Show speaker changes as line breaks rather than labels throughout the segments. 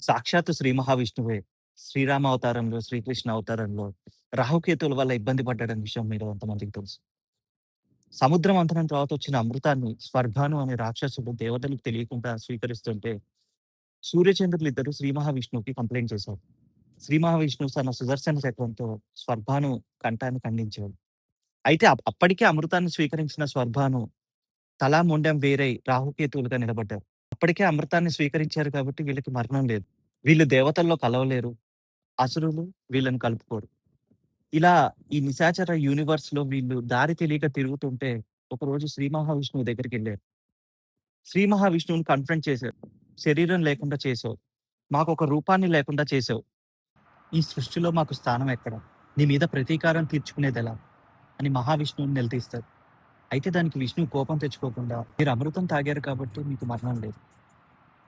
సాక్షాత్తు శ్రీ మహావిష్ణువే శ్రీరామ అవతారంలో, శ్రీకృష్ణ అవతారంలో రాహుకేతువుల వల్ల ఇబ్బంది పడ్డాడన్న విషయం మీలో ఎంతమందికి తెలుసు? సముద్ర మంథనం తర్వాత వచ్చిన అమృతాన్ని స్వర్గాను అనే రాక్షసుడు దేవతలకు తెలియకుండా స్వీకరిస్తుంటే, సూర్యచంద్రులిద్దరూ శ్రీ మహావిష్ణువుకి కంప్లెయింట్ చేశారు. శ్రీ మహావిష్ణువు తన సుదర్శన చక్రంతో స్వర్భాను కంఠాన్ని ఖండించాడు. అయితే అప్పటికే అమృతాన్ని స్వీకరించిన స్వర్భాను తల, మొండెం వేరై రాహుకేతువులుగా నిలబడ్డారు. అప్పటికే అమృతాన్ని స్వీకరించారు కాబట్టి వీళ్ళకి మరణం లేదు. వీళ్ళు దేవతల్లో కలవలేరు. అసురులు వీళ్ళని కలుపుకోరు. ఇలా ఈ నిశాచర యూనివర్స్‌లో వీళ్ళు దారి తెలియక తిరుగుతుంటే, ఒకరోజు శ్రీ మహావిష్ణువు దగ్గరికెళ్లారు. శ్రీ మహావిష్ణువుని కన్ఫ్రంట్ చేశారు. శరీరం లేకుండా చేశావు. మాకొక రూపాన్ని లేకుండా చేశావు. ఈ సృష్టిలో మాకు స్థానం ఎక్కడ? నీ మీద ప్రతీకారం తీర్చుకునేదెలా? అని మహావిష్ణువుని నిలదీస్తారు. అయితే దానికి విష్ణువు కోపం తెచ్చుకోకుండా, మీరు అమృతం తాగారు కాబట్టి మీకు మరణం లేదు.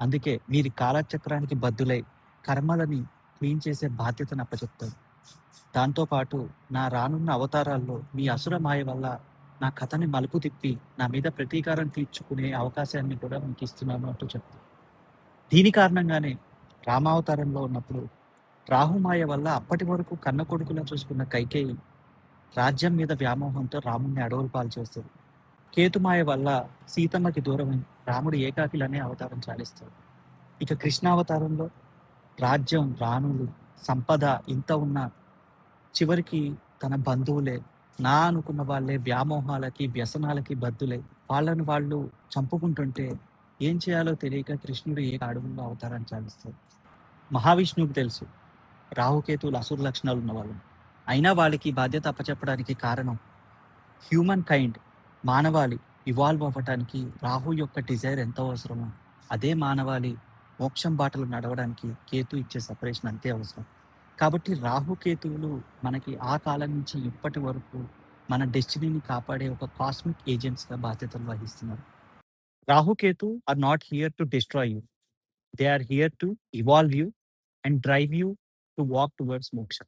అందుకే మీరు కాలచక్రానికి బద్దులై కర్మలని క్లీన్ చేసే బాధ్యతను అప్పచెప్తారు. దాంతో పాటు నా రానున్న అవతారాల్లో మీ అసుర మాయ వల్ల నా కథని మలుపు తిప్పి నా మీద ప్రతీకారం తీర్చుకునే అవకాశాన్ని కూడా మీకిస్తున్నాను అంటూ చెప్తారు. దీని కారణంగానే రామావతారంలో ఉన్నప్పుడు రాహుమాయ వల్ల అప్పటి వరకు కన్న కొడుకులా చూసుకున్న కైకేయి రాజ్యం మీద వ్యామోహంతో రాముడిని అడవుల పాలు చేస్తుంది. కేతుమాయ వల్ల సీతమ్మకి దూరమై రాముడు ఏకాకిలనే అవతారం చాలిస్తాడు. ఇక కృష్ణావతారంలో రాజ్యం, రాణులు, సంపద ఇంత ఉన్నా చివరికి తన బంధువులే, నా అనుకున్న వాళ్ళే వ్యామోహాలకి, వ్యసనాలకి బద్దులై వాళ్ళని వాళ్ళు చంపుకుంటుంటే ఏం చేయాలో తెలియక కృష్ణుడు అడవుల్లో అవతారం చాలిస్తాడు. మహావిష్ణువుకి తెలుసు రాహుకేతువులు అసుర లక్షణాలు ఉన్నవాళ్ళు. అయినా వాళ్ళకి ఈ బాధ్యత అప్పచెప్పడానికి కారణం హ్యూమన్ కైండ్, మానవాళి ఇవాల్వ్ అవ్వటానికి రాహు యొక్క డిజైర్ ఎంత అవసరమో, అదే మానవాళి మోక్షం బాటలో నడవడానికి కేతు ఇచ్చే సెపరేషన్ అంతే అవసరం. కాబట్టి రాహుకేతువులు మనకి ఆ కాలం నుంచి ఇప్పటి వరకు మన డెస్టినీని కాపాడే ఒక కాస్మిక్ ఏజెంట్స్‌గా బాధ్యతలు వహిస్తున్నారు. Rahu Ketu are not here to destroy you. They are here to evolve you and drive you to walk towards మోక్ష.